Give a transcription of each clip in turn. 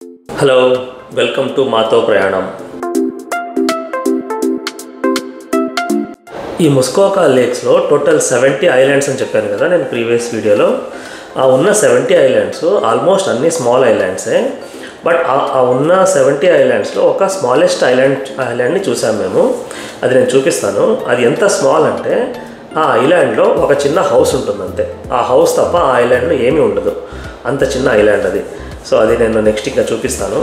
Hello, welcome to మాతో ప్రయాణం. ఈ ముస్కోకా లేక్స్లో టోటల్ 70 ఐలాండ్స్ అని చెప్పాను కదా నేను ప్రీవియస్ వీడియోలో. ఆ ఉన్న 70 ఐలాండ్స్ ఆల్మోస్ట్ అన్ని స్మాల్ ఐలాండ్సే. బట్ ఆ ఉన్న 70 ఐలాండ్స్లో ఒక స్మాలెస్ట్ ఐలాండ్ని చూసాం మేము. అది నేను చూపిస్తాను. అది ఎంత స్మాల్ అంటే ఆ ఐలాండ్లో ఒక చిన్న హౌస్ ఉంటుంది అంతే. ఆ హౌస్ తప్ప ఆ ఐలాండ్లో ఏమీ ఉండదు. అంత చిన్న ఐలాండ్ అది. సో అది నేను నెక్స్ట్ ఇంకా చూపిస్తాను.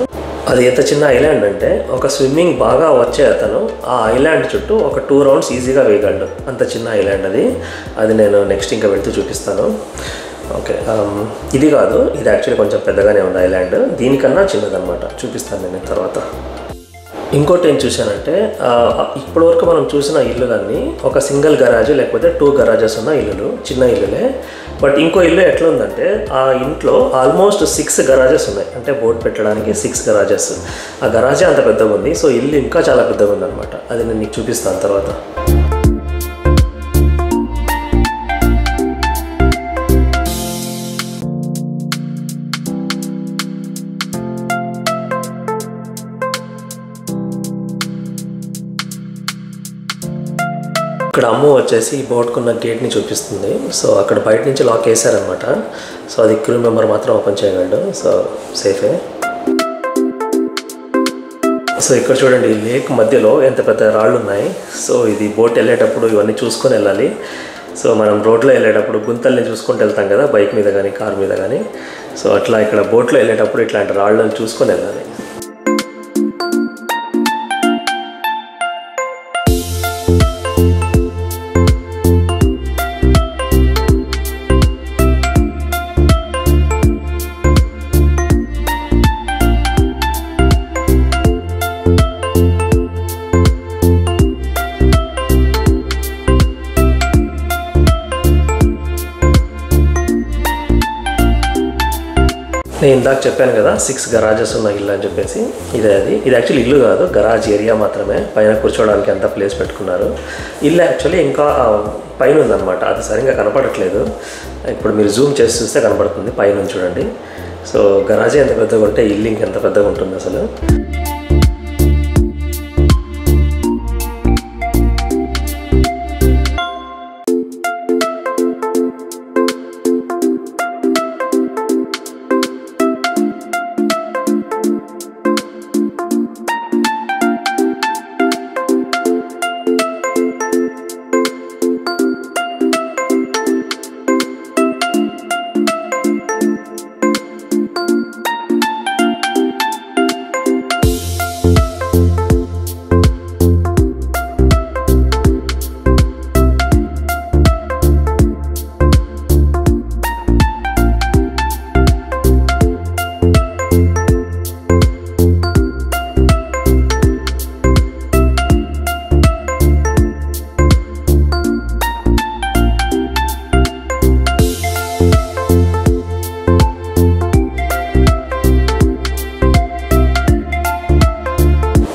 అది ఎంత చిన్న ఐలాండ్ అంటే ఒక స్విమ్మింగ్ బాగా వచ్చే అతను ఆ ఐలాండ్ చుట్టూ ఒక 2 రౌండ్స్ ఈజీగా వేయగలడు. అంత చిన్న ఐలాండ్ అది. అది నేను నెక్స్ట్ ఇంకా వెళ్తూ చూపిస్తాను. ఓకే, ఇది కాదు, ఇది యాక్చువల్లీ కొంచెం పెద్దగానే ఉంది ఐలాండ్. దీనికన్నా చిన్నదన్నమాట. చూపిస్తాను నేను తర్వాత. ఇంకోటి ఏం చూశానంటే ఇప్పటివరకు మనం చూసిన ఇల్లులన్నీ ఒక సింగిల్ గరాజ్ లేకపోతే 2 గరాజెస్ ఉన్న ఇల్లులు, చిన్న ఇల్లులే. బట్ ఇంకో ఇల్లు ఎట్లా ఉందంటే ఆ ఇంట్లో ఆల్మోస్ట్ 6 గరాజెస్ ఉన్నాయి. అంటే బోట్ పెట్టడానికి 6 గరాజెస్. ఆ గరాజే అంత పెద్దగా ఉంది. సో ఇల్లు ఇంకా చాలా పెద్దగా ఉందన్నమాట. అది నేను నీకు చూపిస్తాను తర్వాత. ఇక్కడ అమ్ము వచ్చేసి ఈ బోట్కున్న గేట్ని చూపిస్తుంది. సో అక్కడ బయట నుంచి లాక్ వేసారనమాట. సో అది క్రూ మెంబర్ మాత్రం ఓపెన్ చేయగలడు. సో సేఫే. సో ఇక్కడ చూడండి, ఈ లేక్ మధ్యలో ఎంత పెద్ద రాళ్ళు ఉన్నాయి. సో ఇది బోట్ వెళ్ళేటప్పుడు ఇవన్నీ చూసుకొని వెళ్ళాలి. సో మనం రోడ్లో వెళ్ళేటప్పుడు గుంతల్ని చూసుకుంటూ వెళ్తాం కదా, బైక్ మీద కానీ కార్ మీద కానీ. సో అట్లా ఇక్కడ బోట్లో వెళ్ళేటప్పుడు ఇట్లాంటి రాళ్ళని చూసుకొని వెళ్ళాలి. నేను ఇందాక చెప్పాను కదా 6 గరాజెస్ ఉన్న ఇల్లు అని చెప్పేసి. ఇదే అది. ఇది యాక్చువల్లీ ఇల్లు కాదు, గరాజ్ ఏరియా మాత్రమే. పైన కూర్చోవడానికి అంతా ప్లేస్ పెట్టుకున్నారు. ఇల్లు యాక్చువల్లీ ఇంకా పైన ఉందన్నమాట. అది సరిగ్గా కనపడట్లేదు. ఇప్పుడు మీరు జూమ్ చేసి చూస్తే కనపడుతుంది పైన చూడండి. సో గరాజే ఎంత పెద్దగా ఉంటే ఇల్లు ఇంకెంత పెద్దగా ఉంటుంది అసలు.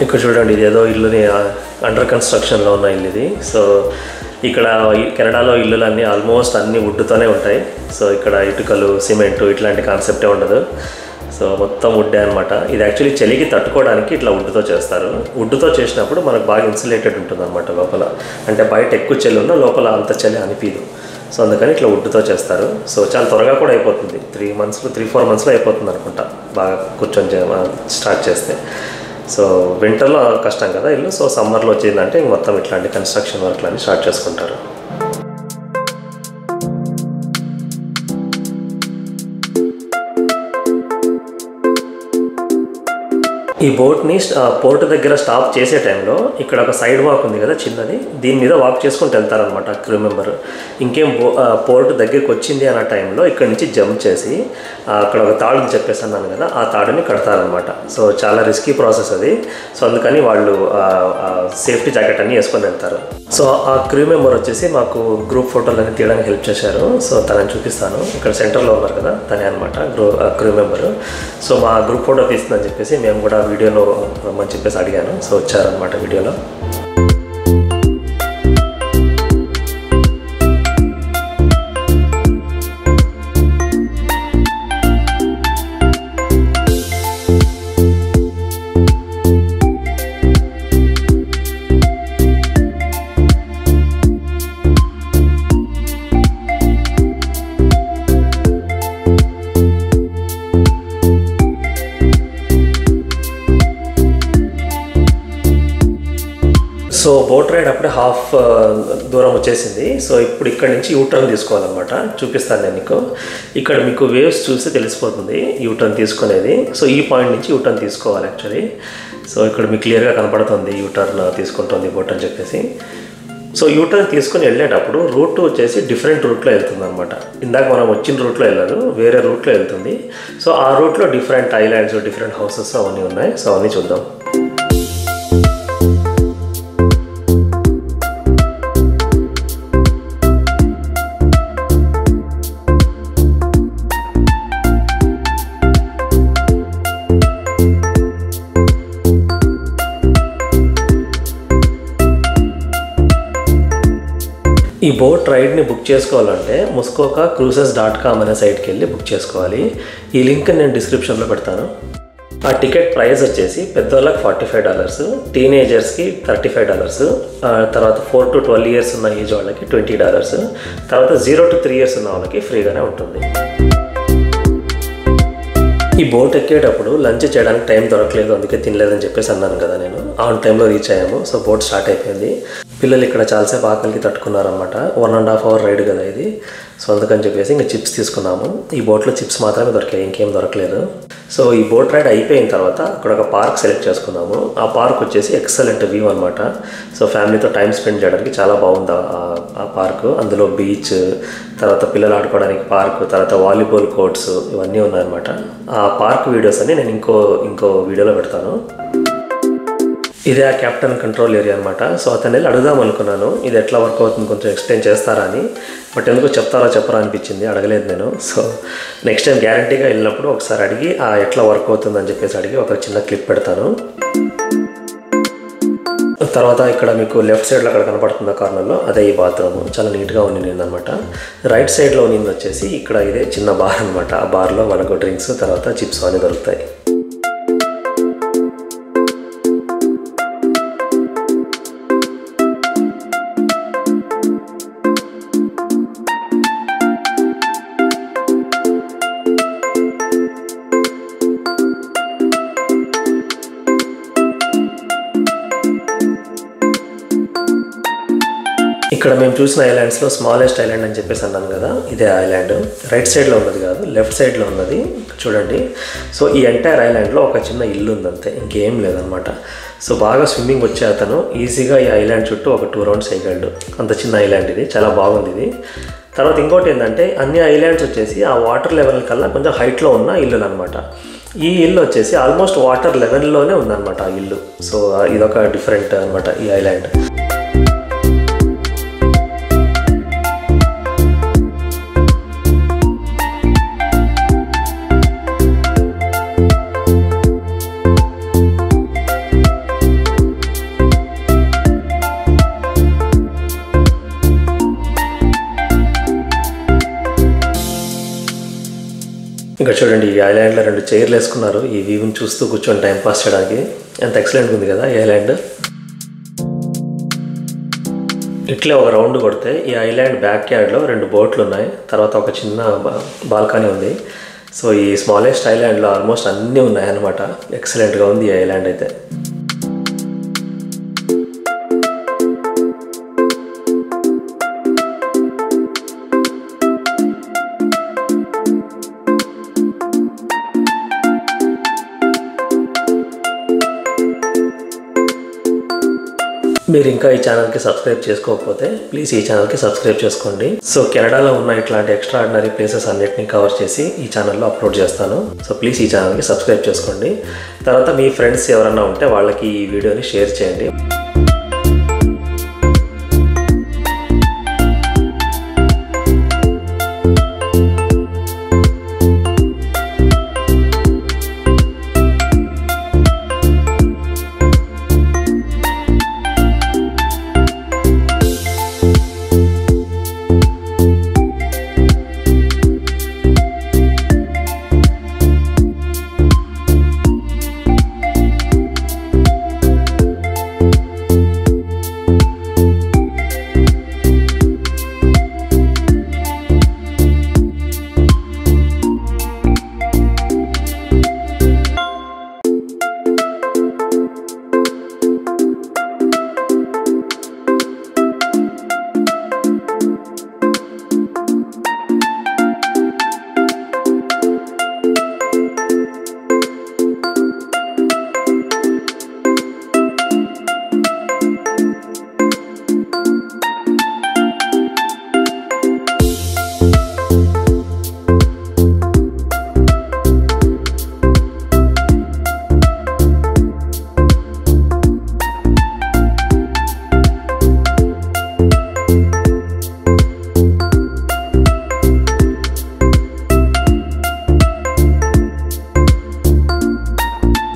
ఇక్కడ చూడండి, ఇది ఏదో ఇల్లుని అండర్ కన్స్ట్రక్షన్లో ఉన్న ఇల్లు ఇది. సో ఇక్కడ కెనడాలో ఇల్లులన్నీ ఆల్మోస్ట్ అన్నీ వుడ్తోనే ఉంటాయి. సో ఇక్కడ ఇటుకలు, సిమెంటు ఇట్లాంటి కాన్సెప్టే ఉండదు. సో మొత్తం వుడ్డే అనమాట. ఇది యాక్చువల్లీ చలికి తట్టుకోవడానికి ఇట్లా వుడ్తో చేస్తారు. వుడ్తో చేసినప్పుడు మనకు బాగా ఇన్సులేటెడ్ ఉంటుంది అనమాట లోపల. అంటే బయట ఎక్కువ చలి ఉన్నా లోపల అంత చలి అనిపించదు. సో అందుకని ఇట్లా వుడ్తో చేస్తారు. సో చాలా త్వరగా కూడా అయిపోతుంది. 3-4 మంత్స్లో అయిపోతుంది అనుకుంటా, బాగా కూర్చొని స్టార్ట్ చేస్తే. సో వింటర్లో కష్టం కదా ఇల్లు. సో సమ్మర్లో వచ్చిందంటే మొత్తం ఇట్లాంటి కన్స్ట్రక్షన్ వర్క్లన్నీ స్టార్ట్ చేసుకుంటారు. ఈ బోట్ని పోర్ట్ దగ్గర స్టాప్ చేసే టైంలో ఇక్కడ ఒక సైడ్ వాక్ ఉంది కదా చిన్నది, దీని మీద వాక్ చేసుకుంటూ వెళ్తారనమాట క్రూ మెంబర్. ఇంకేం పోర్ట్ దగ్గరికి వచ్చింది అన్న టైంలో ఇక్కడ నుంచి జంప్ చేసి అక్కడ ఒక తాడుని చెప్పేసి అన్నాను కదా, ఆ తాడుని కడతారనమాట. సో చాలా రిస్కీ ప్రాసెస్ అది. సో అందుకని వాళ్ళు సేఫ్టీ జాకెట్ అన్నీ వేసుకొని వెళ్తారు. సో ఆ క్రూ మెంబర్ వచ్చేసి మాకు గ్రూప్ ఫోటోలన్నీ తీయడానికి హెల్ప్ చేశారు. సో తనని చూపిస్తాను. ఇక్కడ సెంటర్లో ఉన్నారు కదా, తనే అనమాట క్రూ మెంబరు. సో మా గ్రూప్ ఫోటో తీస్తుందని చెప్పేసి మేము కూడా వీడియోలో రమ్మని చెప్పేసి అడిగాను. సో వచ్చారనమాట వీడియోలో. సో బోట్ రైడ్ అప్పుడే హాఫ్ దూరం వచ్చేసింది. సో ఇప్పుడు ఇక్కడ నుంచి యూటర్న్ తీసుకోవాలన్నమాట. చూపిస్తాను నేను మీకు. ఇక్కడ మీకు వేవ్స్ చూస్తే తెలిసిపోతుంది యూటర్న్ తీసుకునేది. సో ఈ పాయింట్ నుంచి యూటర్న్ తీసుకోవాలి యాక్చువల్లీ. సో ఇక్కడ మీకు క్లియర్గా కనపడుతుంది యూటర్న్ తీసుకుంటుంది బోట్ అని చెప్పేసి. సో యూటర్న్ తీసుకుని వెళ్ళేటప్పుడు రూట్ వచ్చేసి డిఫరెంట్ రూట్లో వెళ్తుంది అనమాట. ఇందాక మనం వచ్చిన రూట్లో వెళ్ళదు, వేరే రూట్లో వెళ్తుంది. సో ఆ రూట్లో డిఫరెంట్ ఐలాండ్స్, డిఫరెంట్ హౌసెస్ అవన్నీ ఉన్నాయి. సో అవన్నీ చూద్దాం. ఈ బోట్ రైడ్ని బుక్ చేసుకోవాలంటే muskoka-cruises.com అనే సైట్కి వెళ్ళి బుక్ చేసుకోవాలి. ఈ లింక్ నేను డిస్క్రిప్షన్లో పెడతాను. ఆ టికెట్ ప్రైస్ వచ్చేసి పెద్దవాళ్ళకి $45, టీనేజర్స్కి $35, తర్వాత 4 to 12 years ఉన్న ఏజ్ వాళ్ళకి $20, తర్వాత 0 to 3 years ఉన్న వాళ్ళకి ఫ్రీగానే ఉంటుంది. ఈ బోట్ ఎక్కేటప్పుడు లంచ్ చేయడానికి టైం దొరకలేదు, అందుకే తినలేదని చెప్పేసి అన్నాను కదా నేను. ఆన్ టైంలో రీచ్ అయ్యాము. సో బోట్ స్టార్ట్ అయిపోయింది. పిల్లలు ఇక్కడ చాలాసేపు ఆకలికి తట్టుకున్నారనమాట. 1.5 hour రైడ్ కదా ఇది. సో అందుకని చెప్పేసి ఇంకా చిప్స్ తీసుకున్నాము. ఈ బోట్లో చిప్స్ మాత్రమే దొరికాయి, ఇంకేం దొరకలేదు. సో ఈ బోట్ రైడ్ అయిపోయిన తర్వాత అక్కడ ఒక పార్క్ సెలెక్ట్ చేసుకున్నాము. ఆ పార్క్ వచ్చేసి ఎక్సలెంట్ వ్యూ అనమాట. సో ఫ్యామిలీతో టైం స్పెండ్ చేయడానికి చాలా బాగుంది ఆ పార్క్. అందులో బీచ్, తర్వాత పిల్లలు ఆడుకోవడానికి పార్క్, తర్వాత వాలీబాల్ కోర్ట్స్ ఇవన్నీ ఉన్నాయన్నమాట. ఆ పార్క్ వీడియోస్ అన్ని నేను ఇంకో వీడియోలో పెడతాను. ఇదే ఆ క్యాప్టెన్ కంట్రోల్ ఏరియా అనమాట. సో అతను వెళ్ళి అడుగుదాం అనుకున్నాను, ఇది ఎట్లా వర్క్ అవుతుంది కొంచెం ఎక్స్ప్లెయిన్ చేస్తారా అని. బట్ ఎందుకో చెప్తారా చెప్పరా అనిపించింది, అడగలేదు నేను. సో నెక్స్ట్ టైం గ్యారంటీగా వెళ్ళినప్పుడు ఒకసారి అడిగి ఎట్లా వర్క్ అవుతుందని చెప్పేసి అడిగి ఒక చిన్న క్లిప్ పెడతాను. తర్వాత ఇక్కడ మీకు లెఫ్ట్ సైడ్లో అక్కడ కనపడుతున్న కార్నర్లో అదే ఈ బాత్రూమ్. చాలా నీట్గా ఉండింది అనమాట. రైట్ సైడ్లో ఉన్నది వచ్చేసి ఇక్కడ ఇదే చిన్న బార్ అనమాట. ఆ బార్లో మనకు డ్రింక్స్ తర్వాత చిప్స్ అన్నీ దొరుకుతాయి. ఇక్కడ మేము చూసిన ఐలాండ్స్లో స్మాలెస్ట్ ఐలాండ్ అని చెప్పేసి అన్నాను కదా, ఇదే ఐలాండ్. రైట్ సైడ్లో ఉన్నది కాదు, లెఫ్ట్ సైడ్లో ఉన్నది చూడండి. సో ఈ ఎంటైర్ ఐలాండ్లో ఒక చిన్న ఇల్లు ఉంది అంతే, ఇంకేం లేదనమాట. సో బాగా స్విమ్మింగ్ వచ్చే అతను ఈజీగా ఈ ఐలాండ్ చుట్టూ ఒక 2 rounds వేయగలడు. అంత చిన్న ఐలాండ్ ఇది, చాలా బాగుంది ఇది. తర్వాత ఇంకోటి ఏంటంటే అన్ని ఐలాండ్స్ వచ్చేసి ఆ వాటర్ లెవెల్ కల్లా కొంచెం హైట్లో ఉన్న ఇల్లులు అనమాట. ఈ ఇల్లు వచ్చేసి ఆల్మోస్ట్ వాటర్ లెవెల్లోనే ఉందన్నమాట ఆ ఇల్లు. సో ఇదొక డిఫరెంట్ అనమాట ఈ ఐలాండ్. ఇక్కడ చూడండి, ఈ ఐలాండ్లో 2 చైర్లు వేసుకున్నారు. ఈ వ్యూని చూస్తూ కూర్చొని టైం పాస్ చేయడానికి. ఎంత ఎక్సలెంట్గా ఉంది కదా ఈ ఐలాండ్. ఇట్లే ఒక రౌండ్ కొడితే ఈ ఐలాండ్ బ్యాక్ యార్డ్లో 2 బోట్లు ఉన్నాయి. తర్వాత ఒక చిన్న బాల్కనీ ఉంది. సో ఈ స్మాలెస్ట్ ఐలాండ్లో ఆల్మోస్ట్ అన్నీ ఉన్నాయన్నమాట. ఎక్సలెంట్గా ఉంది ఈ ఐలాండ్ అయితే. మీరు ఇంకా ఈ ఛానల్కి సబ్స్క్రైబ్ చేసుకోకపోతే ప్లీజ్ ఈ ఛానల్కి సబ్స్క్రైబ్ చేసుకోండి. సో కెనడాలో ఉన్న ఇట్లాంటి ఎక్స్ట్రాఆర్డినరీ ప్లేసెస్ అన్నిటిని కవర్ చేసి ఈ ఛానల్లో అప్లోడ్ చేస్తాను. సో ప్లీజ్ ఈ ఛానల్కి సబ్స్క్రైబ్ చేసుకోండి. తర్వాత మీ ఫ్రెండ్స్ ఎవరన్నా ఉంటే వాళ్ళకి ఈ వీడియోని షేర్ చేయండి.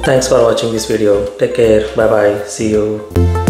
Thanks for watching this video. Take care. Bye bye. See you.